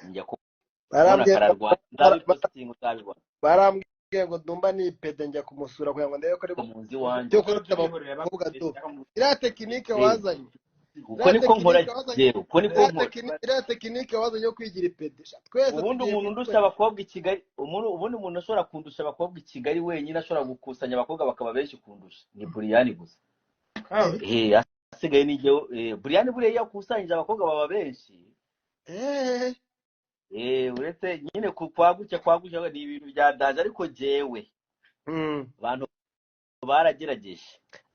njya kubona barambwiye kararwa ndabipostinga uzabibona barambwiye ngo Dumba ni pede njya kumusura kugira ngo ndebe ko ari muzi wanje cyo kurota abakobwa tu iriya tekinike wazanye uko niko nkora rero uko niko nkora iriya tekinike wazanye yo kwigira ipede twese ubundi umuntu ndusha abakobwa i Kigali ubundi umuntu ashobora kundusha abakobwa i Kigali wenyine ashobora gukusanya abakobwa bakaba benshi kundusha ni Brian gusa asigaye nijye Brian buriya yakusanyije abakobwa baba benshi uretse nyine kwagutse ni ibintu byadaje ariko jewe abantu baragerageje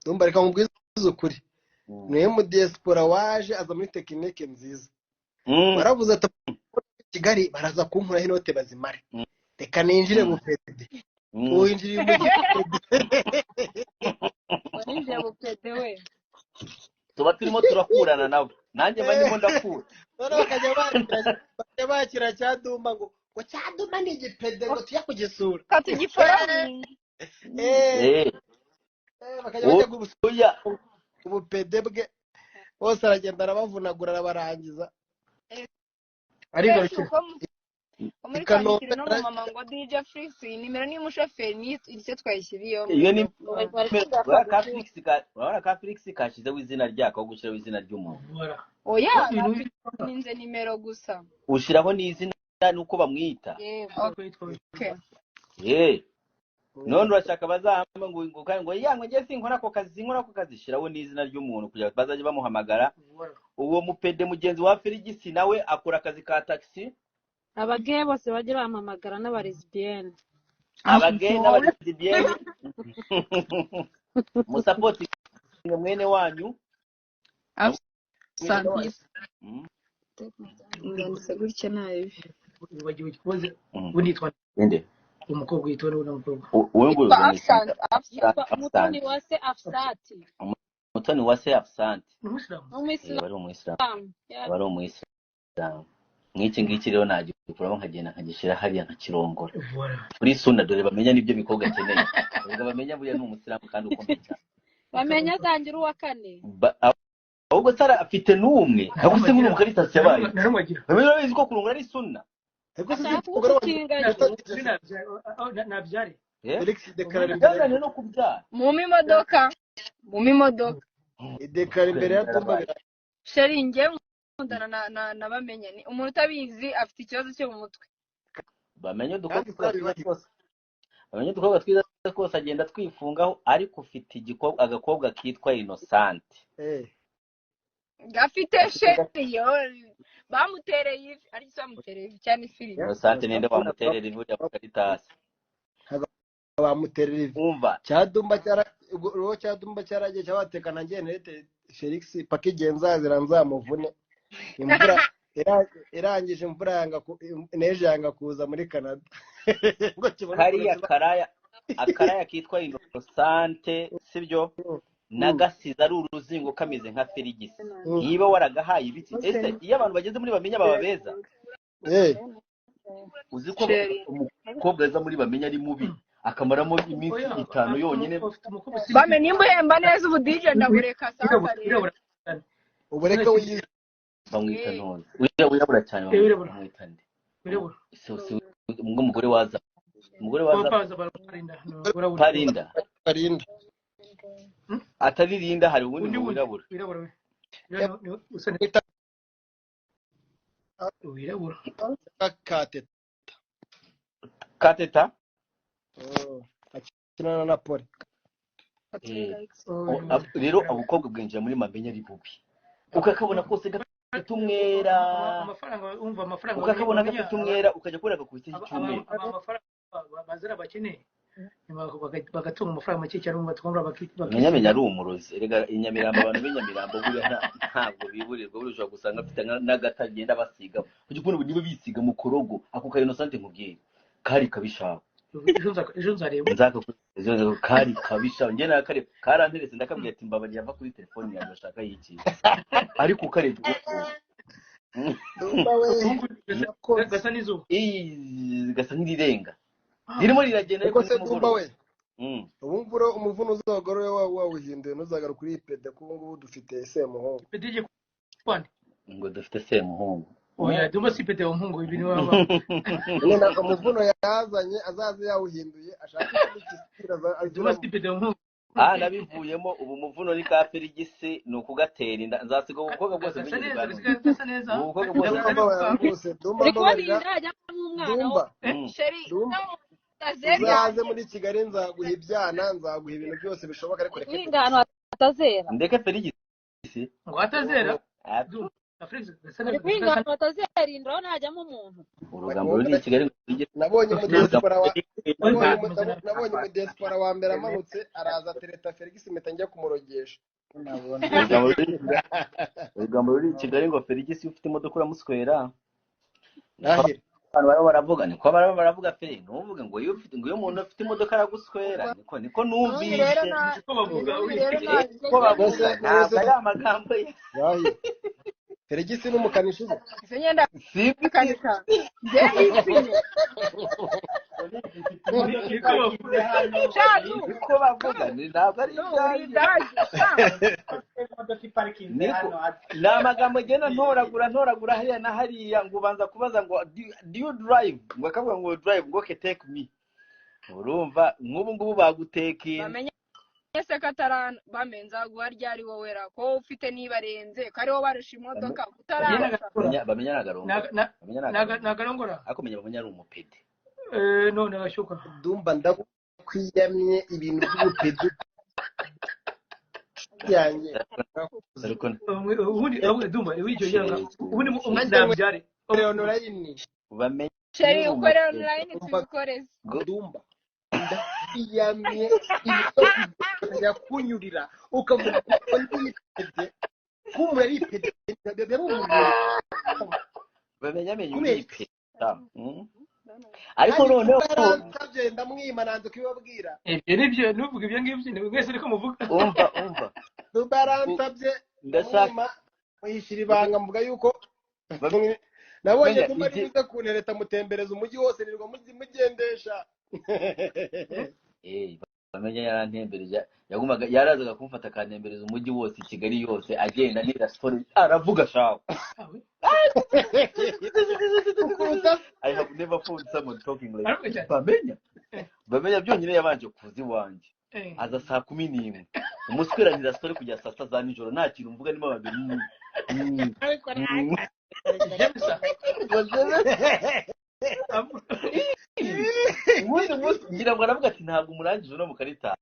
Dumba reka mubwize ukuri niwe mu diaspora waje aza muri tekinike nziza baravuze ati Kigali baraza kunkura inote bazimare reka ninjire mu pede winjiriye mu Ninjye mu pede we tuba turimo turakurana nabo nanjye ndimo ndakura bakajya bakira cya Dumba ngo cya Dumba ni igipede ngo tujya kugisura katugifaraminga bakajya bajya gusuya ubupede bwe bose aragenda arabavunagura arabarangiza ariko muri kandikira no mama ngo DJ Flix nimero ni umushoferi ni icyo twayishyiriyeho iyo ni ka Flix kashize w'izina ryako gushyiraho izina ry'umuntu oya ninze nimero gusa ushiraho n'izina nuko bamwita none urashaka bazahamba ngo yango ngiye sinkora ako kazi shiraho n'izina ry'umuntu kugira bazaje bamuhamagara uwo mupede mugenzi wa Felix nawe akora akazi ka taxi abageye bose baje bampamagara n'abaresbienne musapoti mwene wanyu Santisi ngandise gutya nabi wibagiwe ikibazo bunitwa inde umukobwa witwa n'umukobwa uwo ngo Mutoni wase Afsati Mutoni wase Afsati umusiramu bari umuyisilamu nk'iki ngiki rero nagikuramo nkagenda nkagishira hariya nkakirongora kuri Sunna dore bamenya nibyo bikobwa akeneye ubwo bamenya buya ni umusiramu kandi ukomeye cyane bamenya zangira uwa kane ahubwo Sara afite n'umwe aguse nk'umuntu karita yabaye bamenya bizi ko kurongora ari Sunna nabyare Felix dekara no kubyara mu imodoka idekara imbere ya Dumba sheringe ndana na bamenya ni umuntu utabizi afite ikibazo cyo mu mutwe bamenye udukobwa twiza twose agenda twifungaho ariko ufite agakobwa kitwa Innocent gafite sheriyo bamutereye ivi ariko bamutereye cyane filime Innocent nende bamuterera ivi ya Caritas bamuterera ivi umva cya Dumba cyaragiye cyabatekana ngenete Felix pakigenza ziranzamuvune imvura irangije imvura yanga kuza muri Canada kariya akaraya kitwa Innocent sibyo nagasiza ari uruzingo kameze nka Felix niba waragahaye ibiti ese iyo abantu bageze muri bamenya baba beza uzi ko umukobwa aza muri bamenya ari mubi akamaramo iminsi 5 yonyine bamenye imbuhemba neza ubu DJ ndagureka sasa rero ubureka wiyize bamwita none wirabura cyane bamwita nde umugore waza parinda ataririnda hari ubundi wirabura kateta akina na Pole rero abukobwa bwinjira muri mabenya ari bubi ukakabona kose gatumwera ukakabona gatumwera ukajya kureka ku biti cy'umwe bazira bakene bagatunga amafaranga make cyane ngo twumva bakimenya ari umurozi erega inyamirambo abantu b'inyamirambo buriya ntabwo biburirwa burusha gusanga afite n'agatagenda basiga kuko ukuntu nibo bisiga mu korogo ako ka Innocent nkubwiye kari kabishaka ejo nzareba kari kabishaka njye nakare karanteretse ndakabwiye ati mbabagiye ava kuri telefone yanjye ashaka yiki ariko karebye gasa n'izuba gasa nk'irirenga ririmo riragenda ariko se Dumba we ubumvuro umuvuno uzogoro wawuhinduye ntuzagara kuri pede ko ngubu dufite Semuhungu pedije kwande ngo dufite Semuhungu oya Duma si pete umuhungu ibintu baba nyine umuvuno yazanye azaze yawuhinduye ashaka ikindi Duma si pete umuhungu nabivuyemo ubu muvuno ni ka Ferigisi ni ukugatera inda nzasiga ubukobwa bwose gasa neza ubukobwa bwose Dumba uzaze muri Kigali nzaguha ibyana nzaguha ibintu byose bishoboka ariko reka ingano atazera ndeke Ferigisi ngo atazera ingano atazera indro najyamo umuntu urugambo ruri i Kigali nabonye mu diaspora wa mbere amanutse araza tereta Ferigisi mpita njya kumurogesha urugambo ruri i Kigali ngo Ferigisi ufite imodoka uramuswera nahira abantu baravuga niko baravuga pe ntuvuge ngo iyo umuntu afite imodoka araguswera niko numvise niko bavuga ntabwo ari amagambo ye Ferigisi n'umukanishi senyenda kanika niko bavuga ntabwo ari ni amagambo agenda ntoragura hariya na hariya ngo ubanza kubaza ngo do you drive ngo akavuga ngo drive ngo take me urumva nk'ubu ngubu bagutekeye ese katarana bamenza guha ryari wowe ra ko ufite nibarenze kari wo barusha imodoka utarara bamenya nagarongora akomenya bamenya ari umupede none agashuka Dumba ndakwiyamye ibintu by'ubupede yanjye ubundi Dumba ibyo yanga ubundi ndabyare online bamenye sheri ukore online tubikoreze Dumba ndiyamye ibyo kunyurira ukavuga ko ndipede kumwe ari pede bamenya umupede ariko noneho nsabye ndamwima nanze kubibabwira ibyo nibyo nuvuga ibyo ngibyo mwese ariko muvuga umva Dubaransabye ndashaka mwishyira ibanga mvuga yuko nabonye Dumba ari buze kuntereta mutembereza umujyi wose nirwa mugendesha bamenya yarantembereje yagumaga yarazaga kumfata akantembereza umujyi wose i Kigali yose agenda nira story aravuga shawo I have never found someone talking like bamenya byonyine yabanje kuzi wanje aza saa 11 umuswiranira story kujya saa 7 za nijoro nta kintu mvuga nimo babiri ubundi munsi ngira ngo aravuga ati ntabwo umurangije no mu karita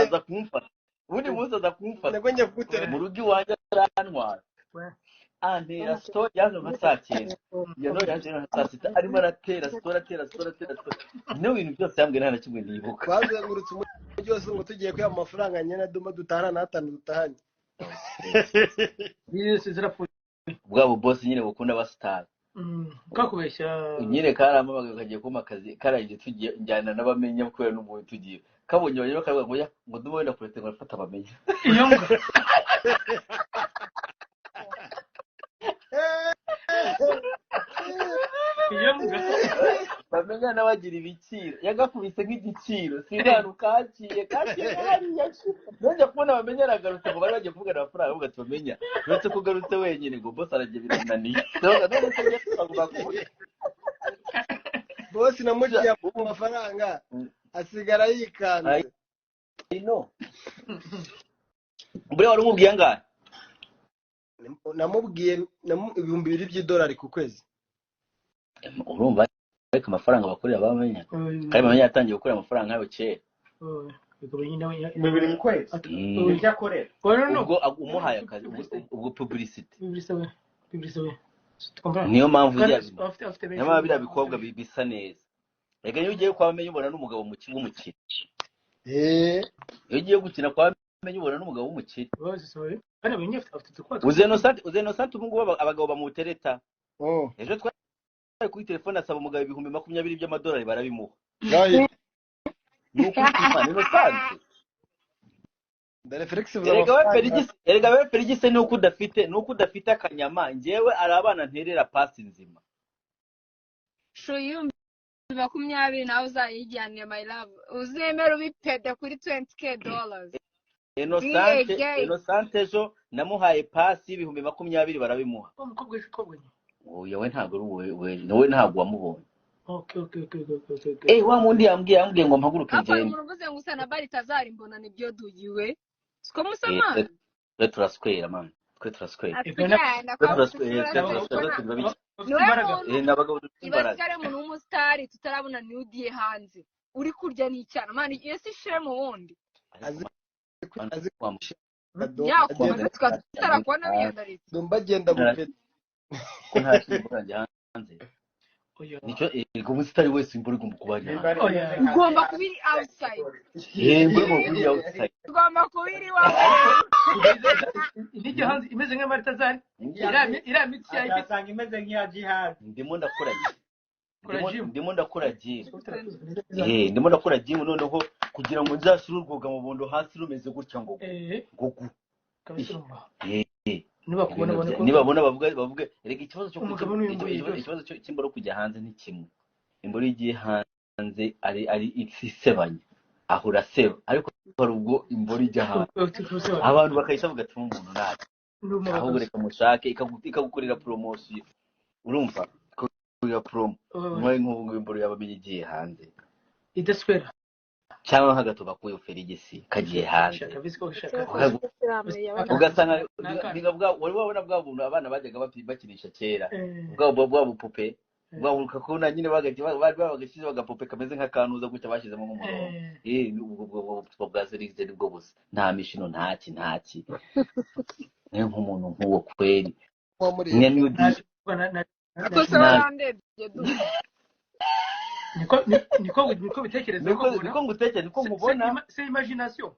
aza kumfata ubundi munsi aza kumfata mu rugo iwanjye arantwara antera story yaje nka saa 9 yano yaje nka saa 6 arimo aratera story no ibintu byose yambwiye nta na kimwe ndibuka bazengurutse umujyi byose ngo tugiye kwiha amafaranga nyene Dumba dutahana natanu dutahanye yese zirapfuye bwabo boss nyine bukunda abastar kakubeshya nyine karamamaga kagiye kuma kazi karaje tugiye njyana n'abamenya kubera n'umuntu tugiye kabonye rero kavuga ngo Dumba wenda kurete ngo afata abamenya iyo mbwa bamenya n'abagira ibiciro yagakubise nk'igiciro sinanu kaciye hariya none kubona bamenya aragarutse ngo bari bagiye kuvugana amafaranga avuga ati bamenya uretse kugarutse wenyine ngo boss aragiye birananiye none se yavuga kuvuga boss namugiye mu mafaranga asigara yikanze ino bure wari umubwiye ngahe namubwiye $2,000 by'idolari ku kwezi urumva ariko amafaranga bakorera bamenya kandi bamenya yatangiye gukorera amafaranga yawe kera bibiri mu kwezi ujya korera ubwo umuhaye akazi ubwo publicity niyo mpamvu niyo biriya bikobwa bisa neza reka iyo ugiye kwa bamenya ubona n'umugabo w'umukire iyo ugiye gukina kwa bamenya ubona n'umugabo w'umukire uzenosante ubu ngubu abagabo bamutereta ejo twari kuri telefone asaba umugabo $20,000 by'amadolari barabimuha ni ukuri kw'Imana inosante erega we Ferigisi nuko udafite akanyama njyewe ari abana nterera pasi nzima shoyumbi 20 nawe uzayijyaniye my love uzemera ubipede kuri $20,000 Innocent ejo namuhaye pasi $20,000 barabimuha oya we ntabwo ari we nawe ntabwo wamubonye. Okay. Wa mundi yambwiye ngo mpaguruke Hapo njye. umuntu uvuze ngo usa na Baritazari mbona nibyo dugiwe. Siko musamana. Twe turaswera man. Twe turaswera. Atujyana kwa n'abagabo imbaraga. Ibazikare umuntu w'umusitari tutarabona nudiye hanze. Uri kurya n'icyana man yesi shemo wundi. azi Yakumaze tutarakubona biyandaritse. Ndumva agenda gupeta ko nta kintu buranje hanze. Nico ego umusitari wese imbura igomba kuba ari hanze. Ugomba kubiri outside. Imbura igomba kubiri outside. Ugomba kubiri wawe. Nijye hanze imeze nka Baritazari. Ira mitsi ya Asanga imeze nk'iya jihad. Ndimo ndakora gym. Ndimo ndakora gym noneho kugira ngo nzashire urwoga mu bondo hasi rumeze gutya ngo gugu. Nibabona bavuga rega ikibazo cyo cy'imboro kujya hanze ni kimwe. Imboro igiye hanze ari isebanye ahura seba ariko hari ubwo imboro ijya hanze abantu bakayisha bavuga umuntu nabi ahubwo reka mushake ikagukorera promotion urumva kugira promo mwaye nk'ubu imboro yabamenye igiye hanze idaswera cyangwa nk'agato bakuye Ferigisi kagiye hanze ugasanga bwa wari wabona bwa buntu abana bajyaga bakinisha kera bwa bupupe bwaburuka ko na nyine bagashyize bagapupe kameze nk'akanuza gutya bashyizemo nk'umurongo ubwo bwa Ferigisi nibwo busa nta mishino ntaki niyo nk'umuntu nk'uwo kweri niko bitekereza niko ngutekereza niko nkubona c'est imagination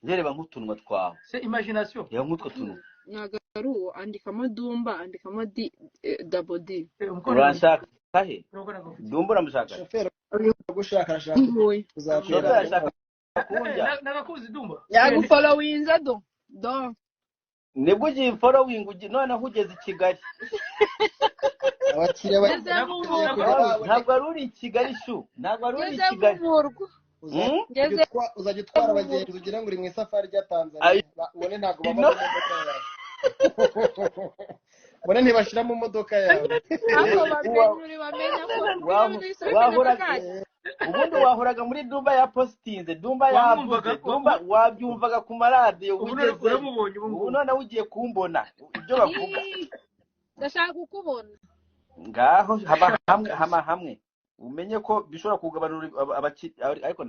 ngereba nk'utunwa twawe c'est imagination ya nk'utwo tunwa Nyagaru andikamo Dumba andikamo double D urashaka kahe Dumba uramushaka shoferi gushaka arashaka uzashaka nagakuzi Dumba yagufollowinze do nibwo ugiye following noneho ugeze i Kigali abakiriya ntabwo ari uri i Kigali shu ntabwo ari uri i Kigali uzajya utwara abagenzi ugira ngo uri mu isafari rya Tanzania ubone ntabwo baba mu modoka yawe ubone ntibashyira mu modoka yawe ubundi wahoraga muri Dumba ya postinze Dumba yavuze Dumba wabyumvaga ku maradiyo ugeze ubu none ugiye kumbona ibyo bavuga ndashaka kukubona ngaho hama hamwe umenye ko bishobora kugabanura ariko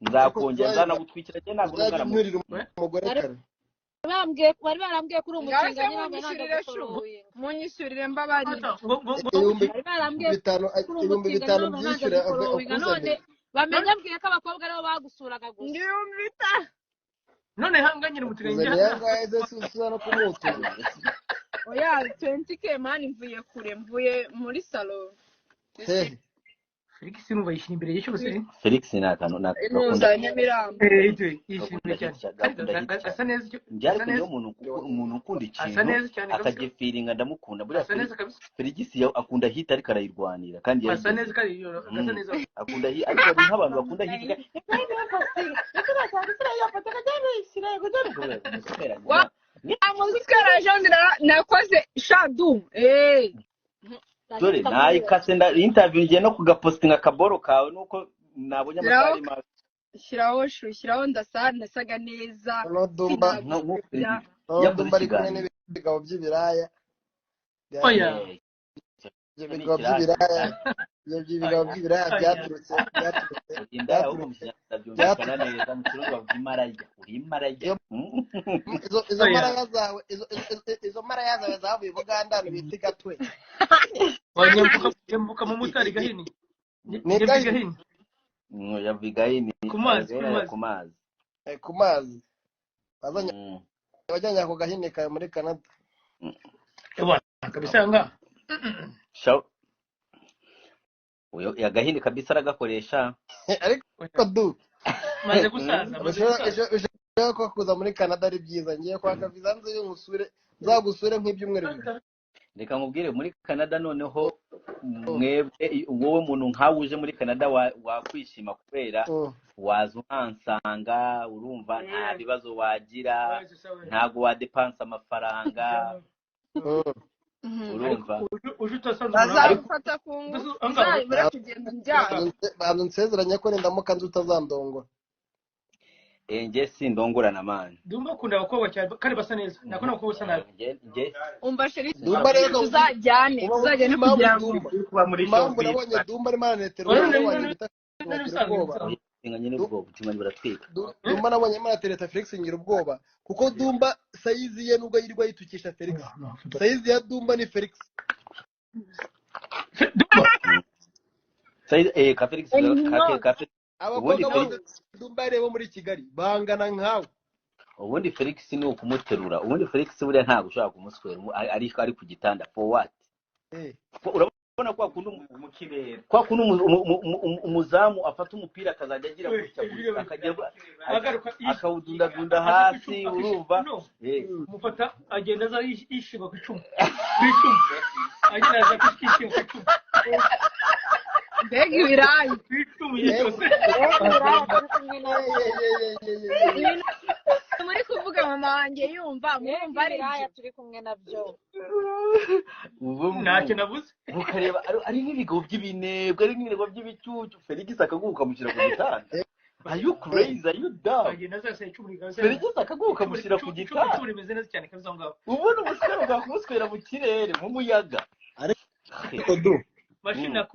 nzakongera nzanagutwikira cyane ntabwo n'umwana umugore kare bari barambwiye kuri umushinga munyishyurire mbabari ibihumbi bitanu byishyura none bamenye mbwiye ko abakobwa aribo bagusuraga gusa ndiyumvita none hanganyira umuteganya yangaye no kumutura oya 20k mani mvuye muri salon Felix numva yishimye imbere y'icyo gusa Felix ni akantu nakunda mirambo yishimye cyane asa neza byari kuyo umuntu ukunda ikintu akagiye feeling ndamukunda buriya Felix akunda hit ariko arayirwanira kandi asa neza kandi asa neza akunda hit ariko nk'abantu bakunda hit muzika jondira nakoze shadu dore nayikase interview ngiye no kugapostinga akaboro kawe nuko nabonye amatari mabi shyiraho ndasaga neza no Dumba Dumba ari kumwe n'ibigabo by'ibiraya oya ibigabo by'ibiraya byaturutse byakana neza mu kirundi bavuga imaraya uri imaraya izo maraya zawe zavuye Buganda bita Gatwe yambuka mu mutari Gahini ni Gahini yavigahini ku mazi abajyanye ako Gahini kawe muri Canada kabisa nga uyo yagahini kabisa aragakoresha ariko maze gusaza ko kuza muri Canada ari byiza ngiye kwaka visa nzagusure nk'ibyumweru bibiri reka nkubwire muri Canada noneho mwebwe wowe muntu nkawe uje muri Canada wakwishima kubera waza uhansanga urumva nta bibazo wagira ntago wadepansa amafaranga urumva uje utasanze umurambo bazamufata ku ngufu uzabura kugenda njyana bantu nsezeranya ko nindamuka nzi utazandongora njye sindongorana mani Dumba akunda abakobwa cyane kandi basa neza nako n'abakobwa basa nabi njye umva sheri Dumba rero tuzajyane kugira ngo kuba muri impamvu nabonye Dumba arimo aranetera umwana bita ubwoba inganye n'ubwoba ubutumwa buratwika Dumba nabonye arimo aratereta Felix ngira ubwoba kuko Dumba sayizi ye nubwo yirirwa yitukisha Felix sayizi ya Dumba ni Felix sayizi ka Felix ka abakobwa bose Dumba rero muri Kigali bangana nkawe ubundi Felix ni ukumuterura ubundi Felix buriya ntabwo ushaka kumuswera ari ku gitanda for what urabona kwa kundi mu kirere kwa kundi umuzamu afata umupira akazajya agira gutya akajya akawudundadunda hasi urumva umufata agenda aza yishiba ku icumu agenda aza yishiba ku icumu mbega ibirayi muri kuvuga mama wanjye yumva mwumva ari ibiraya turi kumwe nabyo ntacyo nabuze ukareba ari nk'ibigabo by'ibinebwe ari nk'ibigabo by'ibicucu Felix akaguka mushyira ku gitanda are you crazy are you dumb agenda aza icumu Felix akaguka mushyira ku gitanda bimeze neza cyane kabisa ngaho ubundi umuswera bwakumuswera mu kirere mu muyaga ariko mashina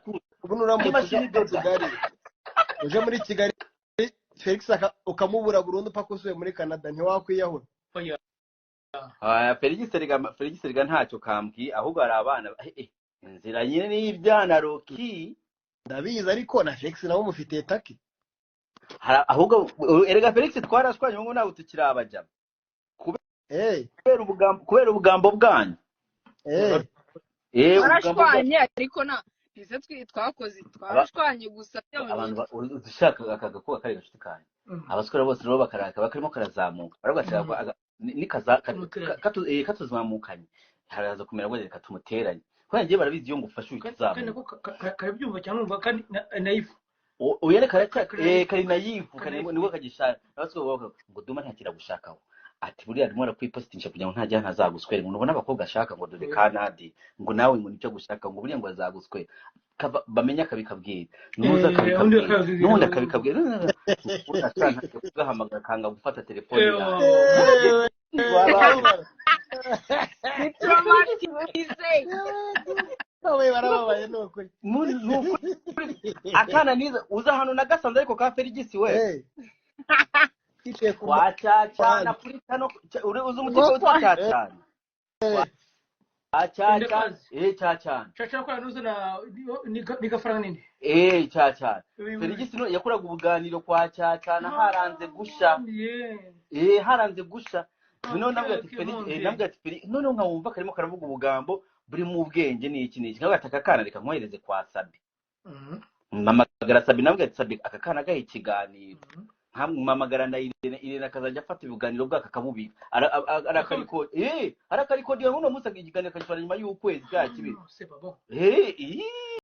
kuri ubu nuramutse Kigali uje muri Kigali Felix ukamubura burundu paka usuye muri Canada ntiwakwiyahura Felix riga ntacyo kambwi ahubwo hari abana inzira nyine n'ibyana Roki ndabizi ariko na Felix nawe mufitiye taki ahubwo erega Felix twarashwanye ngo ntabwo tukirabajama kubera ubugambo bwanyu barashwanye ariko na bize twakoze twarashwanye gusa abantu ushaka akagakuba kari gashuti kanye abaswera bose rero bakaraka bakarimo karazamuka baragashaka katuzamukanye haraza kumera ngo reka tumuteranye ko ngiye barabizi iyo ngufashe ukizamuka karabyumva cyangwa kandi naifu uyere kari naifu kari niko kagishaka abaswera ngo Dumba ntakira gushakaho ati buriya arimo arakwipositisha kugira ngo ntajya ntazaguswere ngo ubona abakobwa ashaka ngo dore kanadi ngo nawe ngo nicyo gushaka ngo buriya ngo azaguswere bamenya akabikabwira nuza akabikabwira ugahamagara kanga gufata telefone yawe barababaye nukuri akana niza uza hano nagasanze ariko ka Felix we kwa cyacana kuri kano uzi umutima w'cyacana cyacana cyacana kwa nuzo na ni gafaranga nini cyacana Felix no yakoraga ubuganiro kwa cyacana haranze gusha haranze gusha none nabwo ati Felix none nkawumva karimo karavuga ubugambo buri mu bwenge n'iki nkagataka kana reka nkohereze kwa Sabi mama Sabi nabwo ati Sabi akakana gahe ikiganiro mpamagara na Irene akazajya afata ibiganiro bwaka akamubika arakarikodi uno munsi ikiganiro akagifana nyuma y'ukwezi bwa kibiri